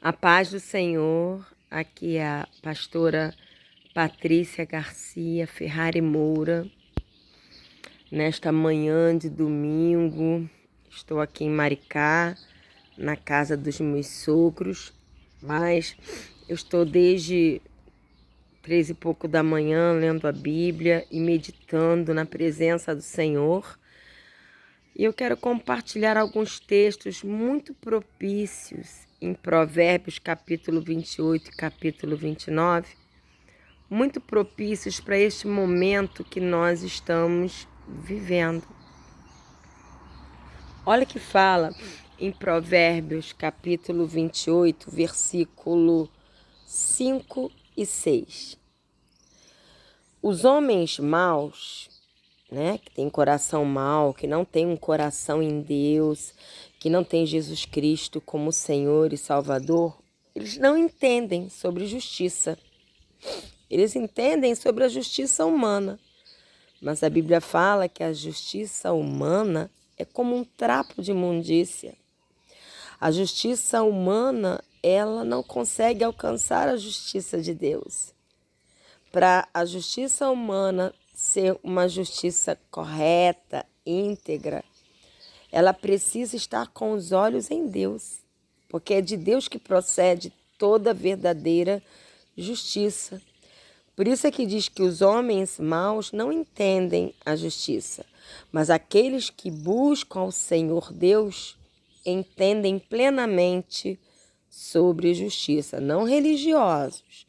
A paz do Senhor, aqui é a pastora Patrícia Garcia Ferrari Moura. Nesta manhã de domingo, estou aqui em Maricá, na casa dos meus sogros, mas eu estou desde 3 e pouco da manhã lendo a Bíblia e meditando na presença do Senhor. E eu quero compartilhar alguns textos muito propícios em Provérbios capítulo 28 e capítulo 29, muito propícios para este momento que nós estamos vivendo. Olha que fala em Provérbios capítulo 28, versículo 5 e 6. Os homens maus, que tem coração mau, que não tem um coração em Deus, que não tem Jesus Cristo como Senhor e Salvador, eles não entendem sobre justiça. Eles entendem sobre a justiça humana. Mas a Bíblia fala que a justiça humana é como um trapo de imundícia. A justiça humana, ela não consegue alcançar a justiça de Deus. Para a justiça humana ser uma justiça correta, íntegra, ela precisa estar com os olhos em Deus, porque é de Deus que procede toda verdadeira justiça. Por isso é que diz que os homens maus não entendem a justiça, mas aqueles que buscam ao Senhor Deus entendem plenamente sobre justiça, não religiosos,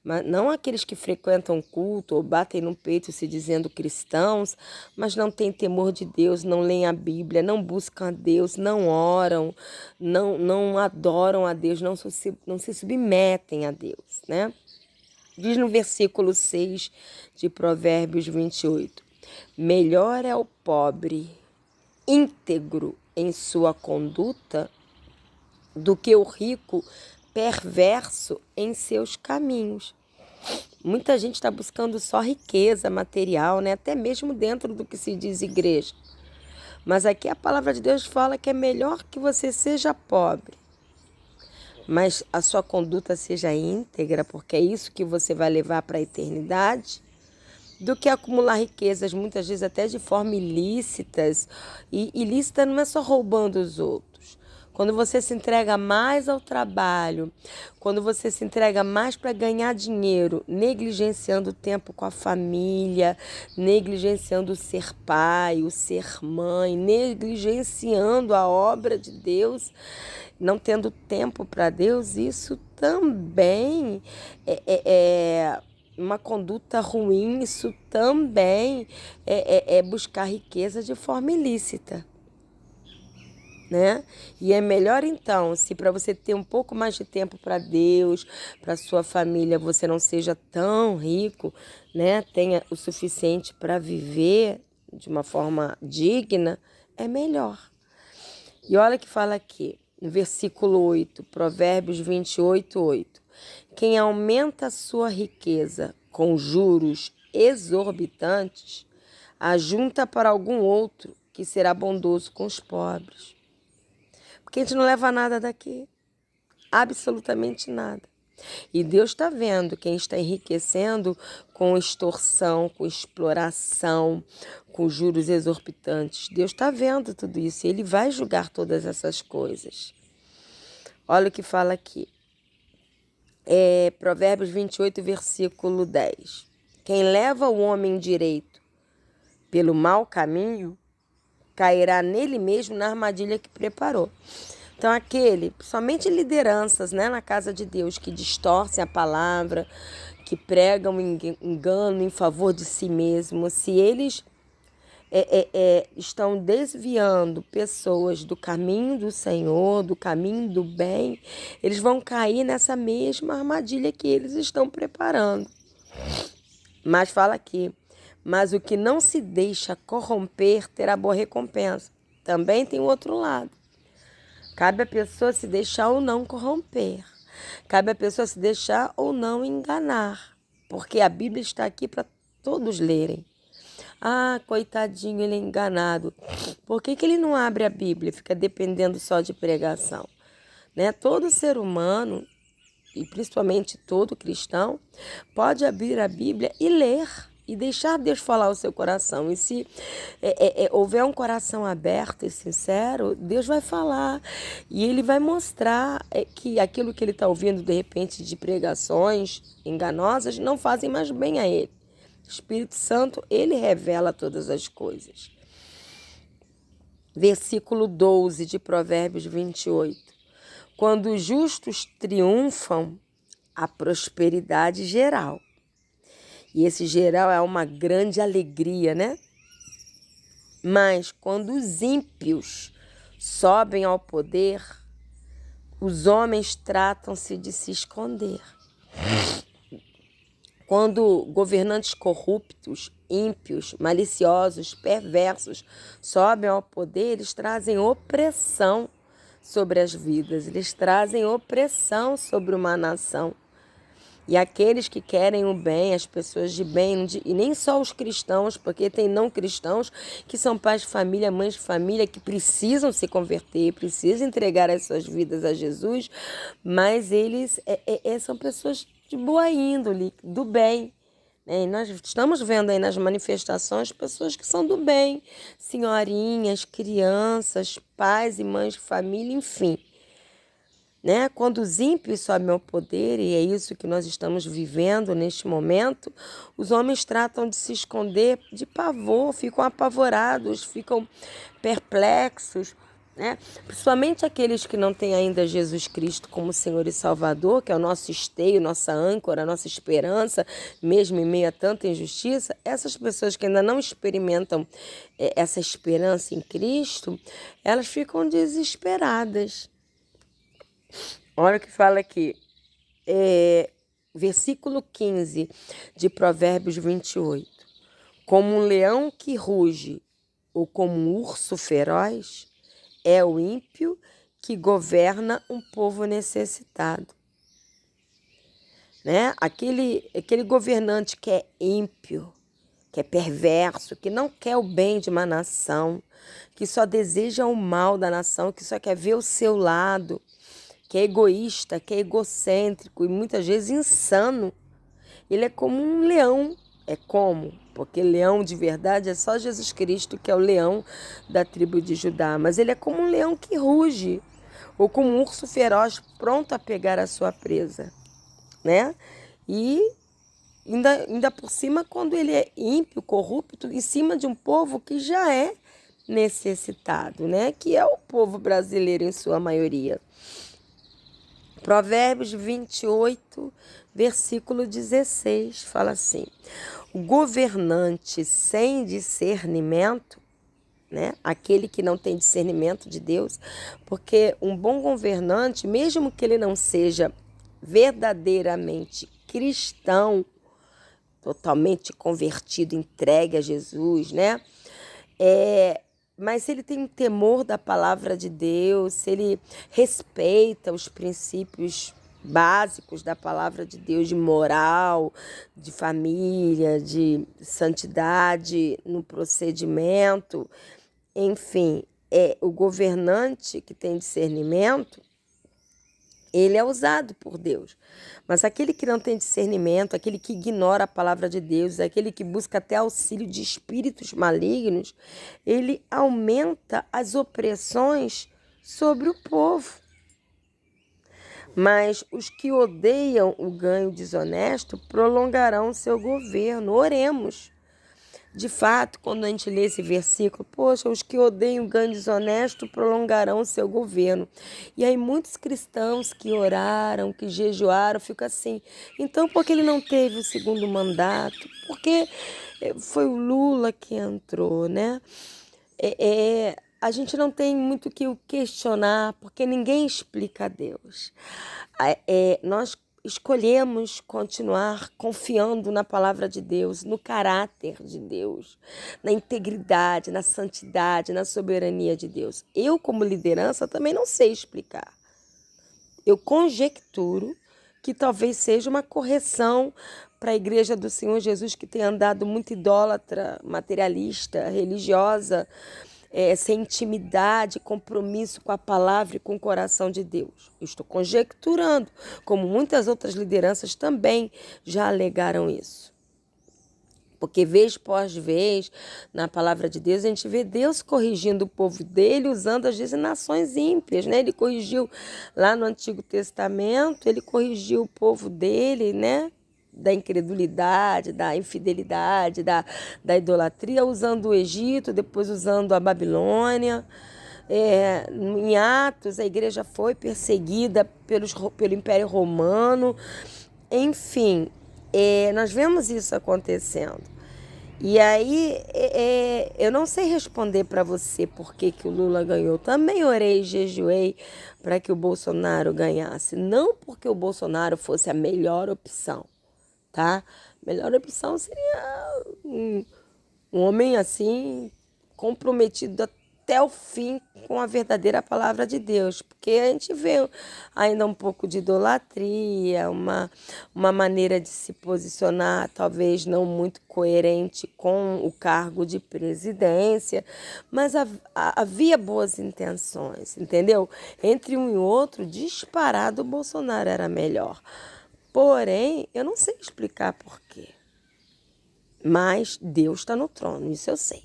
mas não aqueles que frequentam culto ou batem no peito se dizendo cristãos, mas não têm temor de Deus, não leem a Bíblia, não buscam a Deus, não oram, não adoram a Deus, não se submetem a Deus, né? Diz no versículo 6 de Provérbios 28, melhor é o pobre íntegro em sua conduta do que o rico perverso em seus caminhos. Muita gente está buscando só riqueza material, até mesmo dentro do que se diz igreja. Mas aqui a palavra de Deus fala que é melhor que você seja pobre, mas a sua conduta seja íntegra, porque é isso que você vai levar para a eternidade, do que acumular riquezas, muitas vezes até de forma ilícitas. E ilícita não é só roubando os outros. Quando você se entrega mais ao trabalho, quando você se entrega mais para ganhar dinheiro, negligenciando o tempo com a família, negligenciando o ser pai, o ser mãe, negligenciando a obra de Deus, não tendo tempo para Deus, isso também é uma conduta ruim, isso também é buscar riqueza de forma ilícita. E é melhor então, se para você ter um pouco mais de tempo para Deus, para sua família, você não seja tão rico, tenha o suficiente para viver de uma forma digna, é melhor. E olha que fala aqui, no versículo 8, Provérbios 28, 8. Quem aumenta a sua riqueza com juros exorbitantes, ajunta para algum outro que será bondoso com os pobres. Porque a gente não leva nada daqui, absolutamente nada. E Deus está vendo quem está enriquecendo com extorsão, com exploração, com juros exorbitantes. Deus está vendo tudo isso e Ele vai julgar todas essas coisas. Olha o que fala aqui. Provérbios 28, versículo 10. Quem leva o homem direito pelo mau caminho, cairá nele mesmo na armadilha que preparou. Então, somente lideranças na casa de Deus que distorcem a palavra, que pregam engano em favor de si mesmo, se eles estão desviando pessoas do caminho do Senhor, do caminho do bem, eles vão cair nessa mesma armadilha que eles estão preparando. Mas fala aqui, mas o que não se deixa corromper terá boa recompensa. Também tem o outro lado. Cabe a pessoa se deixar ou não corromper. Cabe a pessoa se deixar ou não enganar. Porque a Bíblia está aqui para todos lerem. Ah, coitadinho, ele é enganado. Por que ele não abre a Bíblia e fica dependendo só de pregação? né? Todo ser humano, e principalmente todo cristão, pode abrir a Bíblia e ler e deixar Deus falar ao seu coração. E se houver um coração aberto e sincero, Deus vai falar e Ele vai mostrar que aquilo que ele está ouvindo de repente de pregações enganosas não fazem mais bem a Ele. O Espírito Santo, Ele revela todas as coisas. Versículo 12 de Provérbios 28. Quando os justos triunfam, a prosperidade geral. E esse geral é uma grande alegria, né? Mas quando os ímpios sobem ao poder, os homens tratam-se de se esconder. Quando governantes corruptos, ímpios, maliciosos, perversos sobem ao poder, eles trazem opressão sobre as vidas, eles trazem opressão sobre uma nação. E aqueles que querem o bem, as pessoas de bem, e nem só os cristãos, porque tem não cristãos que são pais de família, mães de família, que precisam se converter, precisam entregar as suas vidas a Jesus, mas eles são pessoas de boa índole, do bem. E nós estamos vendo aí nas manifestações pessoas que são do bem, senhorinhas, crianças, pais e mães de família, enfim. Né? Quando os ímpios sobem ao poder, e é isso que nós estamos vivendo neste momento, os homens tratam de se esconder de pavor, ficam apavorados, ficam perplexos, né? Principalmente aqueles que não têm ainda Jesus Cristo como Senhor e Salvador, que é o nosso esteio, nossa âncora, nossa esperança, mesmo em meio a tanta injustiça. Essas pessoas que ainda não experimentam essa esperança em Cristo, elas ficam desesperadas. Olha o que fala aqui, versículo 15 de Provérbios 28. Como um leão que ruge ou como um urso feroz, é o ímpio que governa um povo necessitado. Né? Aquele governante que é ímpio, que é perverso, que não quer o bem de uma nação, que só deseja o mal da nação, que só quer ver o seu lado, que é egoísta, que é egocêntrico e muitas vezes insano. Ele é como um leão. É como? Porque leão de verdade é só Jesus Cristo, que é o leão da tribo de Judá. Mas ele é como um leão que ruge, ou como um urso feroz pronto a pegar a sua presa. Né? E ainda por cima, quando ele é ímpio, corrupto, em cima de um povo que já é necessitado, né? Que é o povo brasileiro em sua maioria. Provérbios 28, versículo 16, fala assim: o governante sem discernimento, né? Aquele que não tem discernimento de Deus, porque um bom governante, mesmo que ele não seja verdadeiramente cristão, totalmente convertido, entregue a Jesus, né? Mas se ele tem um temor da palavra de Deus, se ele respeita os princípios básicos da palavra de Deus, de moral, de família, de santidade no procedimento, enfim, o governante que tem discernimento, ele é usado por Deus. Mas aquele que não tem discernimento, aquele que ignora a palavra de Deus, aquele que busca até auxílio de espíritos malignos, ele aumenta as opressões sobre o povo. Mas os que odeiam o ganho desonesto prolongarão seu governo. Oremos. De fato, quando a gente lê esse versículo, poxa, os que odeiam o ganho desonesto prolongarão o seu governo. E aí muitos cristãos que oraram, que jejuaram, ficam assim, então por que ele não teve o segundo mandato? Porque foi o Lula que entrou, né? A gente não tem muito o que questionar, porque ninguém explica a Deus. Nós escolhemos continuar confiando na palavra de Deus, no caráter de Deus, na integridade, na santidade, na soberania de Deus. Eu, como liderança, também não sei explicar. Eu conjecturo que talvez seja uma correção para a igreja do Senhor Jesus, que tem andado muito idólatra, materialista, religiosa, sem intimidade, compromisso com a palavra e com o coração de Deus. Eu estou conjecturando, como muitas outras lideranças também já alegaram isso. Porque vez após vez, na palavra de Deus, a gente vê Deus corrigindo o povo dele usando as designações ímpias, né? Ele corrigiu lá no Antigo Testamento, ele corrigiu o povo dele, né? Da incredulidade, da infidelidade, da idolatria, usando o Egito, depois usando a Babilônia. Em Atos, a igreja foi perseguida pelo Império Romano. Enfim, nós vemos isso acontecendo. E aí, eu não sei responder para você por que o Lula ganhou. Também orei e jejuei para que o Bolsonaro ganhasse. Não porque o Bolsonaro fosse a melhor opção, tá? A melhor opção seria um homem assim, comprometido até o fim com a verdadeira palavra de Deus, porque a gente vê ainda um pouco de idolatria, uma maneira de se posicionar talvez não muito coerente com o cargo de presidência, mas havia boas intenções, entendeu? Entre um e outro, disparado, o Bolsonaro era melhor. Porém, eu não sei explicar por quê, mas Deus está no trono, isso eu sei.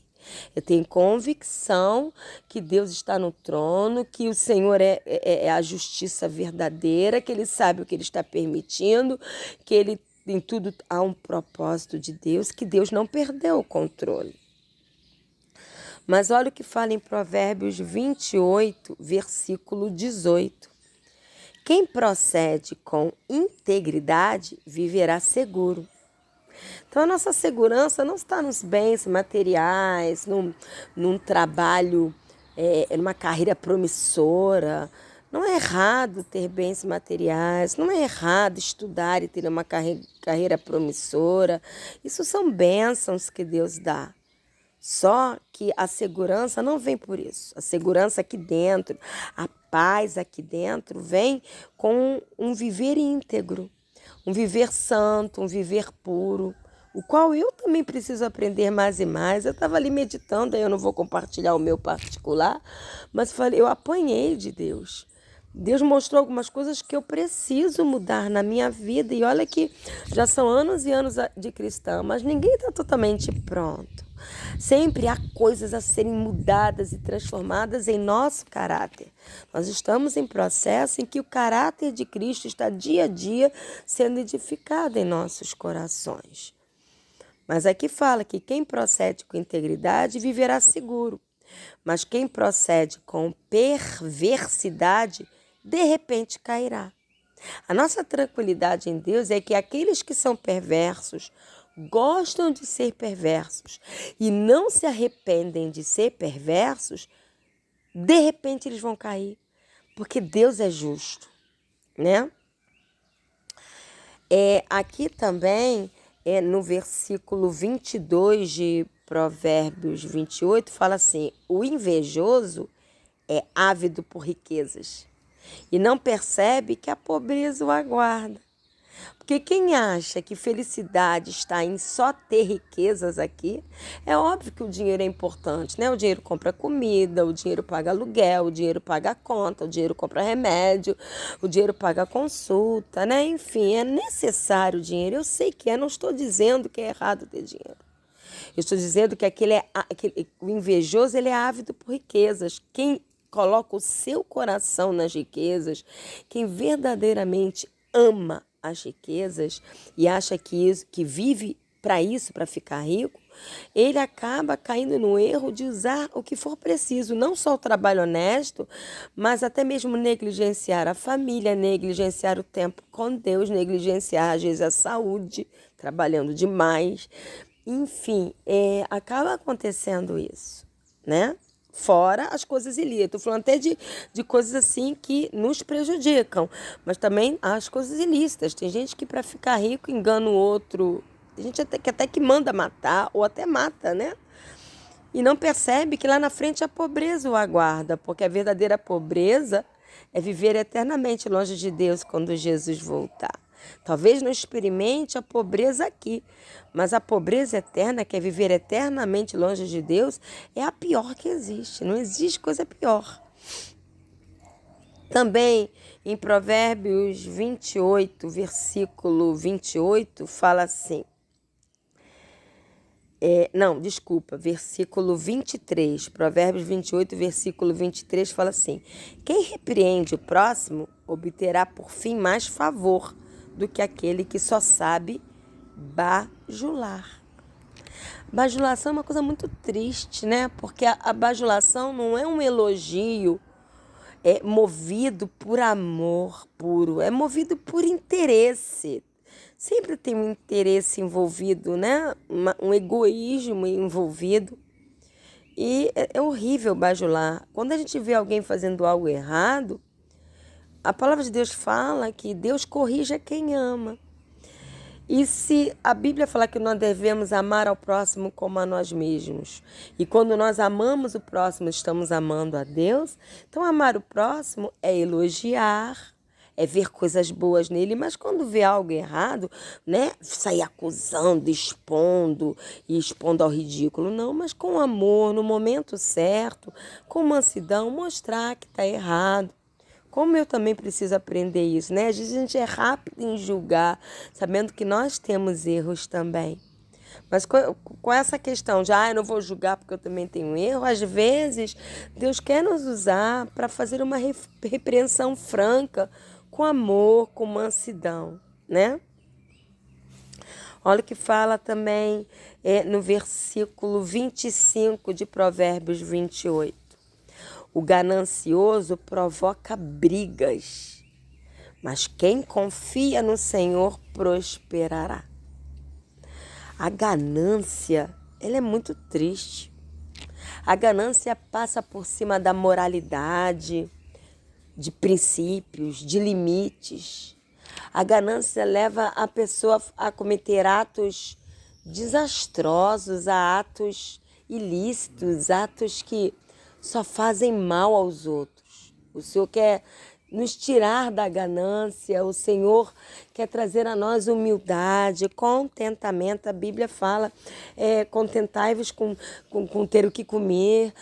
Eu tenho convicção que Deus está no trono, que o Senhor é a justiça verdadeira, que Ele sabe o que Ele está permitindo, que Ele em tudo há um propósito de Deus, que Deus não perdeu o controle. Mas olha o que fala em Provérbios 28, versículo 18. Quem procede com integridade viverá seguro. Então, a nossa segurança não está nos bens materiais, num trabalho, numa carreira promissora. Não é errado ter bens materiais, não é errado estudar e ter uma carreira promissora. Isso são bênçãos que Deus dá. Só que a segurança não vem por isso. A segurança aqui dentro, a paz aqui dentro vem com um viver íntegro, um viver santo, um viver puro, o qual eu também preciso aprender mais e mais. Eu estava ali meditando, aí eu não vou compartilhar o meu particular, mas eu apanhei de Deus. Deus mostrou algumas coisas que eu preciso mudar na minha vida. E olha que já são anos e anos de cristã, mas ninguém está totalmente pronto. Sempre há coisas a serem mudadas e transformadas em nosso caráter. Nós estamos em processo em que o caráter de Cristo está dia a dia sendo edificado em nossos corações. Mas aqui fala que quem procede com integridade viverá seguro. Mas quem procede com perversidade, de repente cairá. A nossa tranquilidade em Deus é que aqueles que são perversos gostam de ser perversos e não se arrependem de ser perversos, de repente eles vão cair, porque Deus é justo, né? Aqui também, no versículo 22 de Provérbios 28, fala assim: o invejoso é ávido por riquezas e não percebe que a pobreza o aguarda. Porque quem acha que felicidade está em só ter riquezas aqui, é óbvio que o dinheiro é importante, né? O dinheiro compra comida, o dinheiro paga aluguel, o dinheiro paga conta, o dinheiro compra remédio, o dinheiro paga consulta, né? Enfim, é necessário o dinheiro. Eu sei que não estou dizendo que é errado ter dinheiro. Eu estou dizendo que o invejoso ele é ávido por riquezas. Quem coloca o seu coração nas riquezas, quem verdadeiramente ama as riquezas e acha que vive para isso, para ficar rico, ele acaba caindo no erro de usar o que for preciso, não só o trabalho honesto, mas até mesmo negligenciar a família, negligenciar o tempo com Deus, negligenciar às vezes a saúde, trabalhando demais. Enfim, acaba acontecendo isso, né? Fora as coisas ilícitas. Estou falando até de coisas assim que nos prejudicam. Mas também as coisas ilícitas. Tem gente que para ficar rico engana o outro. Tem gente até que manda matar ou até mata, né? E não percebe que lá na frente a pobreza o aguarda. Porque a verdadeira pobreza é viver eternamente longe de Deus quando Jesus voltar. Talvez não experimente a pobreza aqui, mas a pobreza eterna, que é viver eternamente longe de Deus, é a pior que existe. Não existe coisa pior. Também em Provérbios 28, versículo 28, fala assim. Versículo 23. Provérbios 28, versículo 23 fala assim: quem repreende o próximo obterá por fim mais favor do que aquele que só sabe bajular. Bajulação é uma coisa muito triste, né? Porque a bajulação não é um elogio movido por amor puro, é movido por interesse. Sempre tem um interesse envolvido, né? Um egoísmo envolvido. E é horrível bajular. Quando a gente vê alguém fazendo algo errado, a palavra de Deus fala que Deus corrige quem ama. E se a Bíblia fala que nós devemos amar ao próximo como a nós mesmos, e quando nós amamos o próximo, estamos amando a Deus, então amar o próximo é elogiar, é ver coisas boas nele, mas quando vê algo errado, né, sair acusando, expondo ao ridículo, não, mas com amor, no momento certo, com mansidão, mostrar que está errado. Como eu também preciso aprender isso, né? Às vezes a gente é rápido em julgar, sabendo que nós temos erros também. Mas com essa questão de, eu não vou julgar porque eu também tenho erro, às vezes Deus quer nos usar para fazer uma repreensão franca, com amor, com mansidão, né? Olha o que fala também no versículo 25 de Provérbios 28. O ganancioso provoca brigas, mas quem confia no Senhor prosperará. A ganância, ela é muito triste. A ganância passa por cima da moralidade, de princípios, de limites. A ganância leva a pessoa a cometer atos desastrosos, a atos ilícitos, atos que só fazem mal aos outros. O Senhor quer nos tirar da ganância, o Senhor quer trazer a nós humildade, contentamento. A Bíblia fala, contentai-vos com ter o que comer,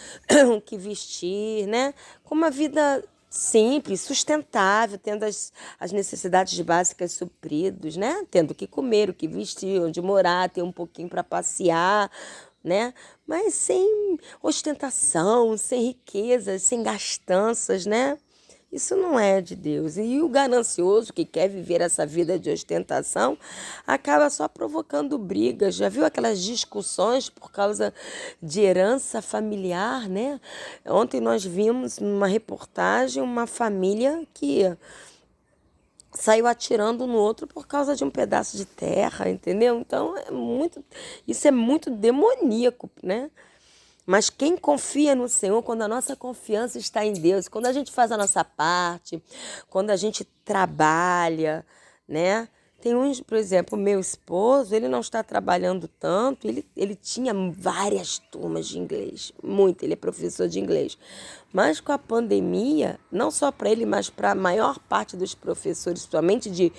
o que vestir, né? Com uma vida simples, sustentável, tendo as necessidades básicas supridas, né? Tendo o que comer, o que vestir, onde morar, ter um pouquinho para passear, né? Mas sem ostentação, sem riquezas, sem gastanças, né? Isso não é de Deus. E o ganancioso que quer viver essa vida de ostentação acaba só provocando brigas. Já viu aquelas discussões por causa de herança familiar, né? Ontem nós vimos numa reportagem uma família que saiu atirando no outro por causa de um pedaço de terra, entendeu? Então, isso é muito demoníaco, né? Mas quem confia no Senhor, quando a nossa confiança está em Deus, quando a gente faz a nossa parte, quando a gente trabalha, né? Tem uns, por exemplo, o meu esposo, ele não está trabalhando tanto, ele tinha várias turmas de inglês, muito, ele é professor de inglês. Mas com a pandemia, não só para ele, mas para a maior parte dos professores, principalmente de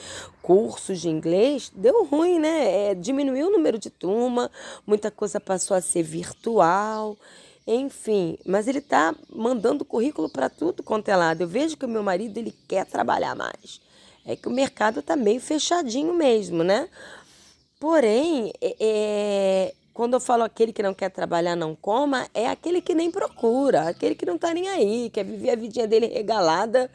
cursos de inglês, deu ruim, né? Diminuiu o número de turma, muita coisa passou a ser virtual, enfim. Mas ele está mandando currículo para tudo quanto é lado. Eu vejo que o meu marido, ele quer trabalhar mais. É que o mercado está meio fechadinho mesmo, né? Porém, quando eu falo aquele que não quer trabalhar, não coma, é aquele que nem procura, aquele que não está nem aí, quer viver a vidinha dele regalada,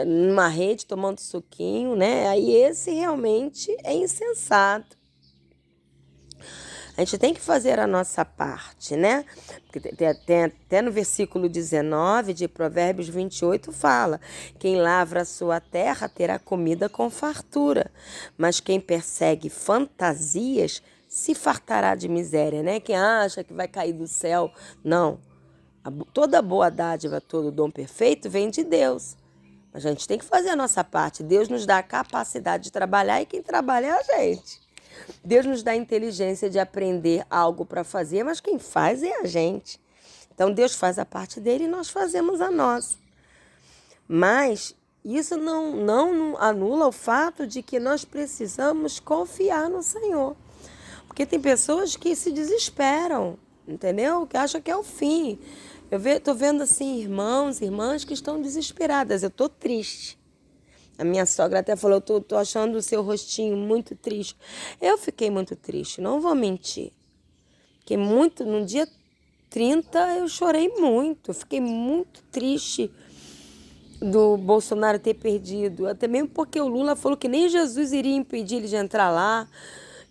numa rede, tomando suquinho, né? Aí esse realmente é insensato. A gente tem que fazer a nossa parte, né? Porque tem até no versículo 19 de Provérbios 28 fala: quem lavra a sua terra terá comida com fartura, mas quem persegue fantasias se fartará de miséria, né? Quem acha que vai cair do céu, não. Toda boa dádiva, todo dom perfeito vem de Deus. A gente tem que fazer a nossa parte. Deus nos dá a capacidade de trabalhar e quem trabalha é a gente. Deus nos dá a inteligência de aprender algo para fazer, mas quem faz é a gente. Então, Deus faz a parte dele e nós fazemos a nossa. Mas isso não anula o fato de que nós precisamos confiar no Senhor. Porque tem pessoas que se desesperam, entendeu? Que acham que é o fim. Tô vendo assim irmãos, irmãs que estão desesperadas. Eu tô triste. A minha sogra até falou, tô achando o seu rostinho muito triste. Eu fiquei muito triste, não vou mentir. Fiquei muito, no dia 30 eu chorei muito. Eu fiquei muito triste do Bolsonaro ter perdido. Até mesmo porque o Lula falou que nem Jesus iria impedir ele de entrar lá.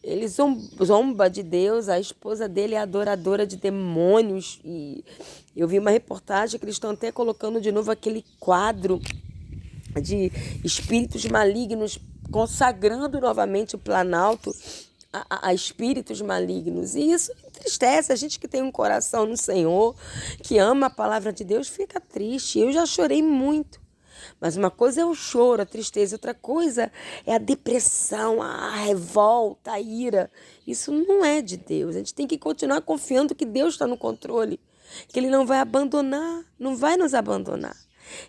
Ele zomba de Deus, a esposa dele é adoradora de demônios. E eu vi uma reportagem que eles estão até colocando de novo aquele quadro de espíritos malignos, consagrando novamente o Planalto a espíritos malignos. E isso entristece. A gente que tem um coração no Senhor, que ama a palavra de Deus, fica triste. Eu já chorei muito. Mas uma coisa é o choro, a tristeza, outra coisa é a depressão, a revolta, a ira. Isso não é de Deus. A gente tem que continuar confiando que Deus está no controle, que Ele não vai abandonar, não vai nos abandonar.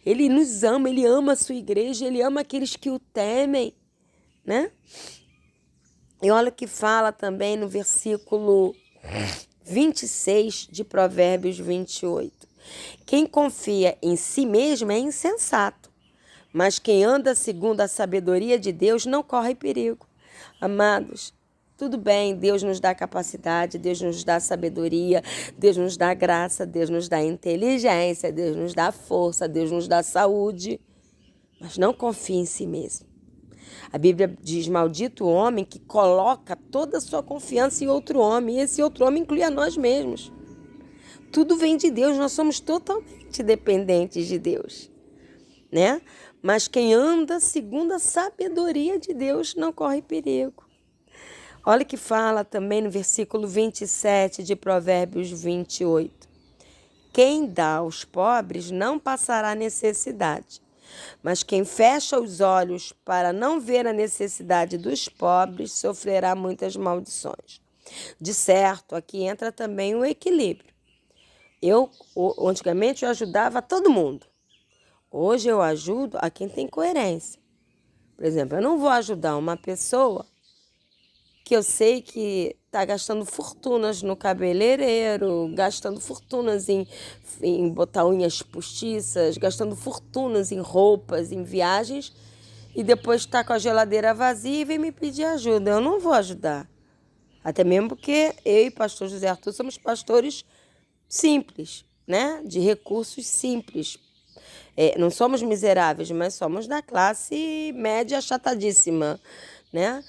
Ele nos ama, Ele ama a sua igreja, Ele ama aqueles que o temem, né? E olha o que fala também no versículo 26 de Provérbios 28. Quem confia em si mesmo é insensato, mas quem anda segundo a sabedoria de Deus não corre perigo. Amados, tudo bem, Deus nos dá capacidade, Deus nos dá sabedoria, Deus nos dá graça, Deus nos dá inteligência, Deus nos dá força, Deus nos dá saúde, mas não confie em si mesmo. A Bíblia diz, maldito o homem que coloca toda a sua confiança em outro homem, e esse outro homem inclui a nós mesmos. Tudo vem de Deus, nós somos totalmente dependentes de Deus, né? Mas quem anda segundo a sabedoria de Deus não corre perigo. Olha que fala também no versículo 27 de Provérbios 28. Quem dá aos pobres não passará necessidade, mas quem fecha os olhos para não ver a necessidade dos pobres sofrerá muitas maldições. De certo, aqui entra também o equilíbrio. Antigamente eu ajudava todo mundo. Hoje eu ajudo a quem tem coerência. Por exemplo, eu não vou ajudar uma pessoa que eu sei que está gastando fortunas no cabeleireiro, gastando fortunas em botar unhas postiças, gastando fortunas em roupas, em viagens, e depois está com a geladeira vazia e vem me pedir ajuda. Eu não vou ajudar. Até mesmo porque eu e o pastor José Arthur somos pastores simples, né? De recursos simples. Não somos miseráveis, mas somos da classe média achatadíssima, né?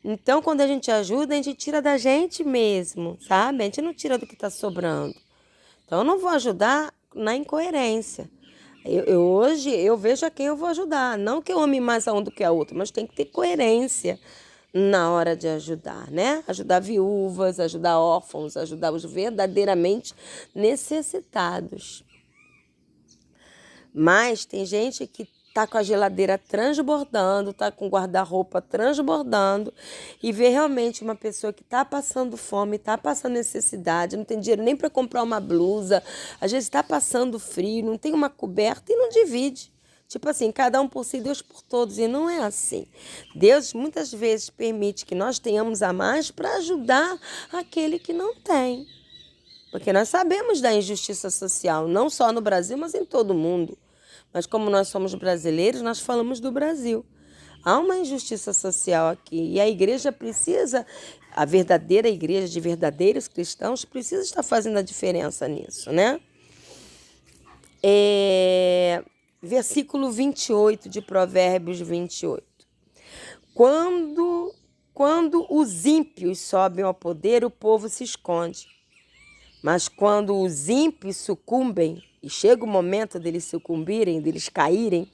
Então, quando a gente ajuda, a gente tira da gente mesmo, sabe? A gente não tira do que está sobrando. Então, eu não vou ajudar na incoerência. Hoje, eu vejo a quem eu vou ajudar. Não que eu ame mais a um do que a outra, mas tem que ter coerência na hora de ajudar, né? Ajudar viúvas, ajudar órfãos, ajudar os verdadeiramente necessitados. Mas tem gente que está com a geladeira transbordando, está com o guarda-roupa transbordando e vê realmente uma pessoa que está passando fome, está passando necessidade, não tem dinheiro nem para comprar uma blusa, às vezes está passando frio, não tem uma coberta e não divide. Tipo assim, cada um por si, Deus por todos. E não é assim. Deus muitas vezes permite que nós tenhamos a mais para ajudar aquele que não tem. Porque nós sabemos da injustiça social, não só no Brasil, mas em todo o mundo. Mas como nós somos brasileiros, nós falamos do Brasil. Há uma injustiça social aqui e a igreja precisa, a verdadeira igreja de verdadeiros cristãos, precisa estar fazendo a diferença nisso, né? Versículo 28 de Provérbios 28. Quando os ímpios sobem ao poder, o povo se esconde. Mas quando os ímpios sucumbem, e chega o momento deles sucumbirem, deles caírem,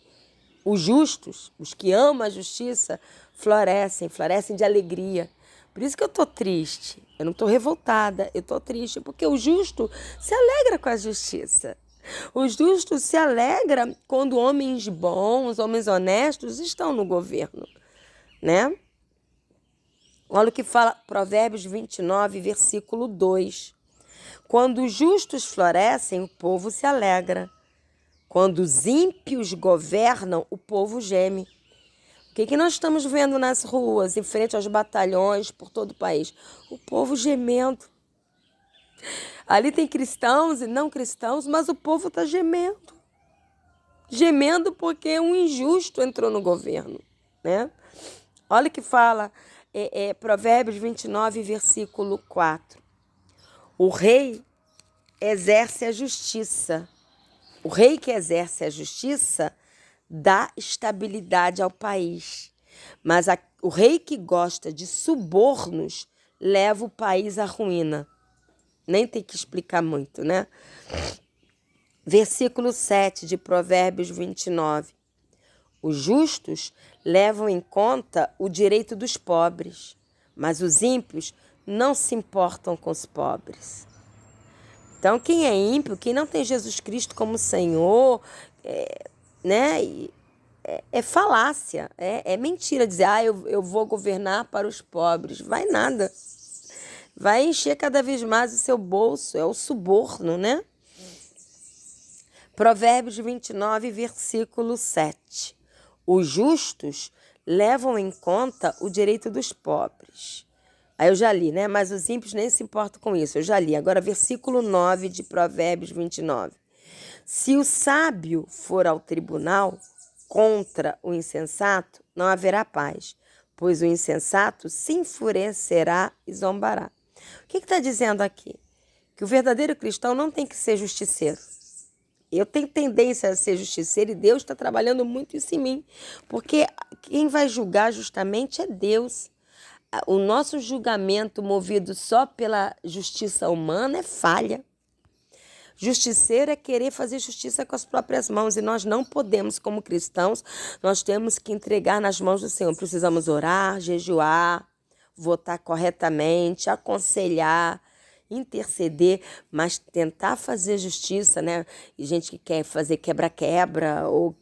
os justos, os que amam a justiça, florescem de alegria. Por isso que eu estou triste, eu não estou revoltada, eu estou triste, porque o justo se alegra com a justiça. O justo se alegra quando homens bons, homens honestos estão no governo, né? Olha o que fala Provérbios 29, versículo 2. Quando os justos florescem, o povo se alegra. Quando os ímpios governam, o povo geme. O que nós estamos vendo nas ruas, em frente aos batalhões por todo o país? O povo gemendo. Ali tem cristãos e não cristãos, mas o povo está gemendo. Gemendo porque um injusto entrou no governo, né? Olha o que fala Provérbios 29, versículo 4. O rei exerce a justiça. O rei que exerce a justiça dá estabilidade ao país. Mas o rei que gosta de subornos leva o país à ruína. Nem tem que explicar muito, né? Versículo 7 de Provérbios 29. Os justos levam em conta o direito dos pobres, mas os ímpios não se importam com os pobres. Então, quem é ímpio, quem não tem Jesus Cristo como Senhor, né? É falácia, é mentira dizer, eu vou governar para os pobres. Vai nada. Vai encher cada vez mais o seu bolso, é o suborno, né? Provérbios 29, versículo 7. Os justos levam em conta o direito dos pobres. Aí eu já li, né? Mas os ímpios nem se importam com isso. Eu já li. Agora, versículo 9 de Provérbios 29. Se o sábio for ao tribunal contra o insensato, não haverá paz, pois o insensato se enfurecerá e zombará. O que está dizendo aqui? Que o verdadeiro cristão não tem que ser justiceiro. Eu tenho tendência a ser justiceiro e Deus está trabalhando muito isso em mim, porque quem vai julgar justamente é Deus. O nosso julgamento movido só pela justiça humana é falha. Justiceiro é querer fazer justiça com as próprias mãos e nós não podemos, como cristãos, nós temos que entregar nas mãos do Senhor. Precisamos orar, jejuar, votar corretamente, aconselhar, interceder, mas tentar fazer justiça, né? E gente que quer fazer quebra-quebra ou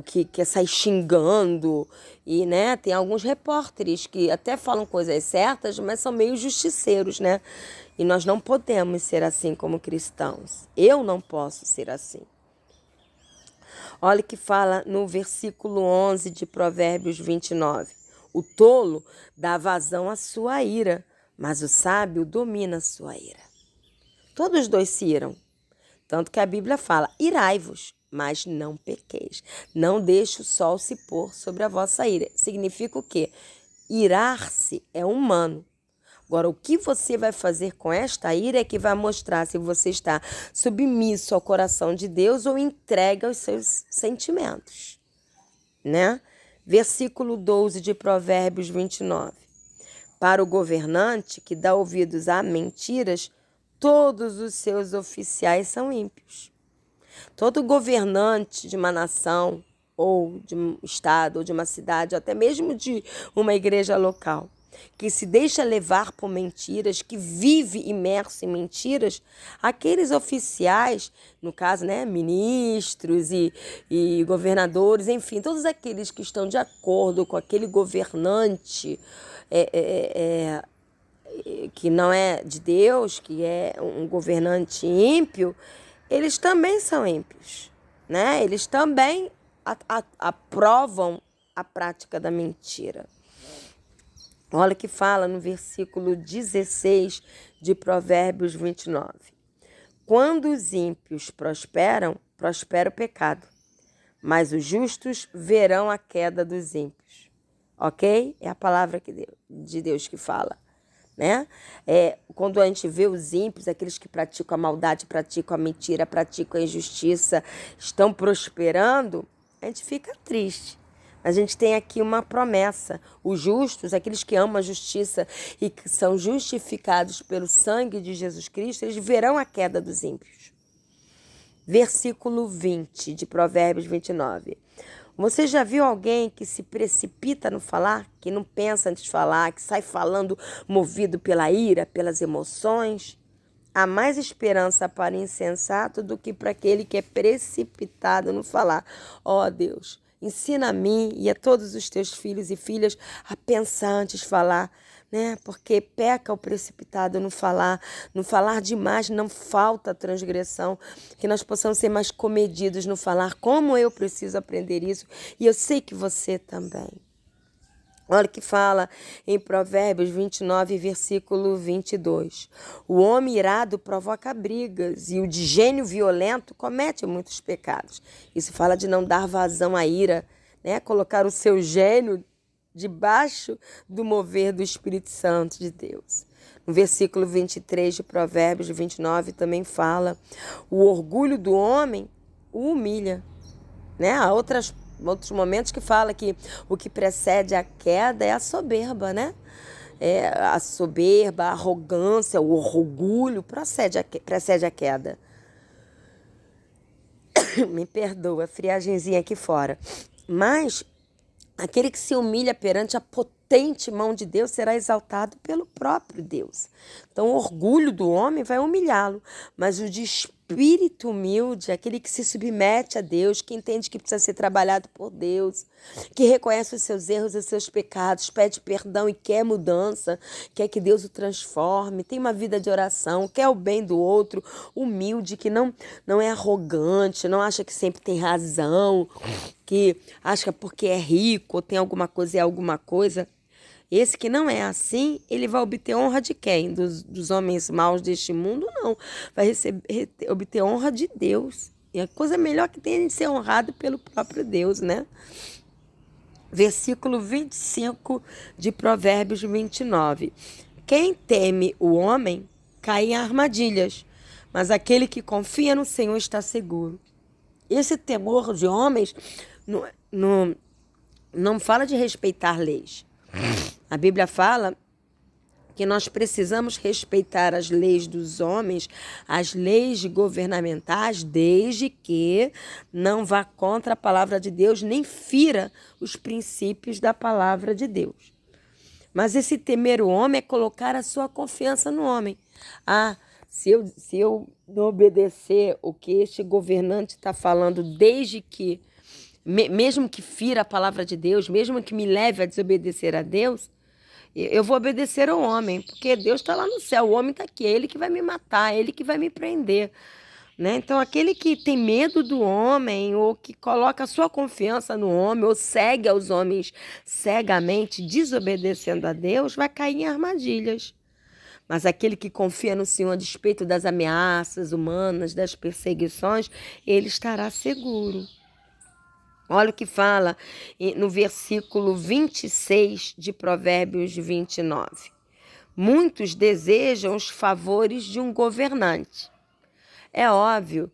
que quer sair xingando. E, né, tem alguns repórteres que até falam coisas certas, mas são meio justiceiros, né? E nós não podemos ser assim como cristãos. Eu não posso ser assim. Olha o que fala no versículo 11 de Provérbios 29. O tolo dá vazão à sua ira, mas o sábio domina a sua ira. Todos dois se iram. Tanto que a Bíblia fala, irai-vos, mas não pequeis. Não deixe o sol se pôr sobre a vossa ira. Significa o quê? Irar-se é humano. Agora, o que você vai fazer com esta ira é que vai mostrar se você está submisso ao coração de Deus ou entregue aos seus sentimentos, né? Versículo 12 de Provérbios 29. Para o governante que dá ouvidos a mentiras, todos os seus oficiais são ímpios. Todo governante de uma nação, ou de um estado, ou de uma cidade, ou até mesmo de uma igreja local, que se deixa levar por mentiras, que vive imerso em mentiras, aqueles oficiais, no caso, né, ministros e governadores, enfim, todos aqueles que estão de acordo com aquele governante que não é de Deus, que é um governante ímpio, eles também são ímpios, né? Eles também aprovam a prática da mentira. Olha o que fala no versículo 16 de Provérbios 29. Quando os ímpios prosperam, prospera o pecado, mas os justos verão a queda dos ímpios. Ok? É a palavra de Deus que fala, né? Quando a gente vê os ímpios, aqueles que praticam a maldade, praticam a mentira, praticam a injustiça, estão prosperando, a gente fica triste. A gente tem aqui uma promessa. Os justos, aqueles que amam a justiça e que são justificados pelo sangue de Jesus Cristo, eles verão a queda dos ímpios. Versículo 20 de Provérbios 29. Você já viu alguém que se precipita no falar, que não pensa antes de falar, que sai falando movido pela ira, pelas emoções? Há mais esperança para o insensato do que para aquele que é precipitado no falar. Ó Deus, ensina a mim e a todos os teus filhos e filhas a pensar antes de falar, né? Porque peca o precipitado no falar demais, não falta transgressão, que nós possamos ser mais comedidos no falar, como eu preciso aprender isso, e eu sei que você também. Olha o que fala em Provérbios 29, versículo 22. O homem irado provoca brigas e o de gênio violento comete muitos pecados. Isso fala de não dar vazão à ira, né? Colocar o seu gênio debaixo do mover do Espírito Santo de Deus. No versículo 23 de Provérbios 29 também fala: o orgulho do homem o humilha, né? Há outros momentos que fala que o que precede a queda é a soberba, né? É a soberba, a arrogância, o orgulho precede a queda. Me perdoa, friagenzinha aqui fora. Mas aquele que se humilha perante a potente mão de Deus será exaltado pelo próprio Deus. Então, o orgulho do homem vai humilhá-lo, mas o de espírito humilde, aquele que se submete a Deus, que entende que precisa ser trabalhado por Deus, que reconhece os seus erros e os seus pecados, pede perdão e quer mudança, quer que Deus o transforme, tem uma vida de oração, quer o bem do outro, humilde, que não é arrogante, não acha que sempre tem razão, que acha porque é rico ou tem alguma coisa e é alguma coisa. Esse que não é assim, ele vai obter honra de quem? Dos homens maus deste mundo? Não. Vai obter honra de Deus. E a coisa melhor que tem é de ser honrado pelo próprio Deus, né? Versículo 25 de Provérbios 29. Quem teme o homem cai em armadilhas, mas aquele que confia no Senhor está seguro. Esse temor de homens não fala de respeitar leis. A Bíblia fala que nós precisamos respeitar as leis dos homens, as leis governamentais, desde que não vá contra a palavra de Deus, nem fira os princípios da palavra de Deus. Mas esse temer o homem é colocar a sua confiança no homem. Se eu não obedecer o que este governante está falando, desde que, mesmo que fira a palavra de Deus, mesmo que me leve a desobedecer a Deus, eu vou obedecer ao homem, porque Deus está lá no céu, o homem está aqui, é ele que vai me matar, é ele que vai me prender, né? Então, aquele que tem medo do homem, ou que coloca a sua confiança no homem, ou segue aos homens cegamente, desobedecendo a Deus, vai cair em armadilhas. Mas aquele que confia no Senhor a despeito das ameaças humanas, das perseguições, ele estará seguro. Olha o que fala no versículo 26 de Provérbios 29. Muitos desejam os favores de um governante. É óbvio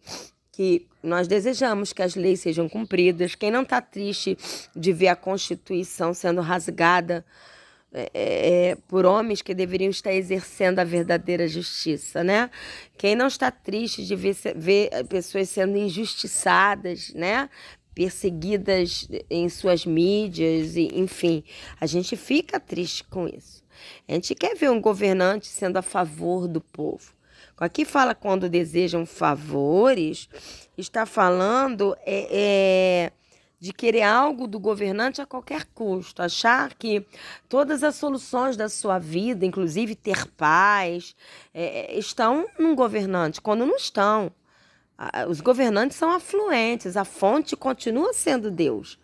que nós desejamos que as leis sejam cumpridas. Quem não está triste de ver a Constituição sendo rasgada por homens que deveriam estar exercendo a verdadeira justiça, né? Quem não está triste de ver pessoas sendo injustiçadas, né? Perseguidas em suas mídias, enfim, a gente fica triste com isso. A gente quer ver um governante sendo a favor do povo. Aqui fala quando desejam favores, está falando de querer algo do governante a qualquer custo, achar que todas as soluções da sua vida, inclusive ter paz, estão num governante, quando não estão. Os governantes são afluentes, a fonte continua sendo Deus.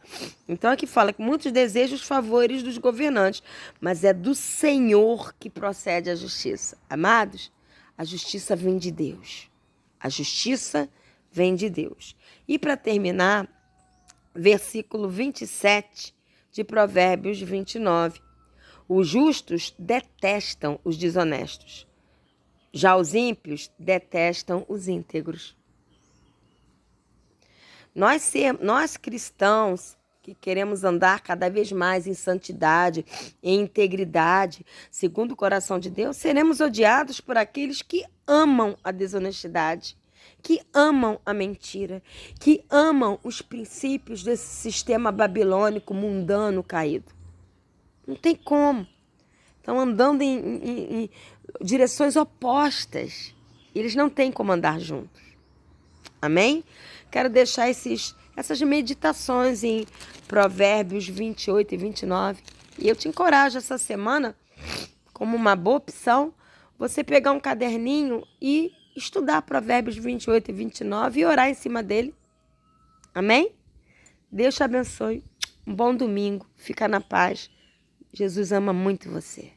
Então aqui fala que muitos desejam os favores dos governantes, mas é do Senhor que procede a justiça. Amados, a justiça vem de Deus. A justiça vem de Deus. E para terminar, versículo 27 de Provérbios 29. Os justos detestam os desonestos, já os ímpios detestam os íntegros. Nós cristãos que queremos andar cada vez mais em santidade, em integridade, segundo o coração de Deus, seremos odiados por aqueles que amam a desonestidade, que amam a mentira, que amam os princípios desse sistema babilônico mundano caído. Não tem como. Estão andando em direções opostas. Eles não têm como andar juntos. Amém? Quero deixar essas meditações em Provérbios 28 e 29. E eu te encorajo essa semana como uma boa opção você pegar um caderninho e estudar Provérbios 28 e 29 e orar em cima dele. Amém? Deus te abençoe. Um bom domingo. Fica na paz. Jesus ama muito você.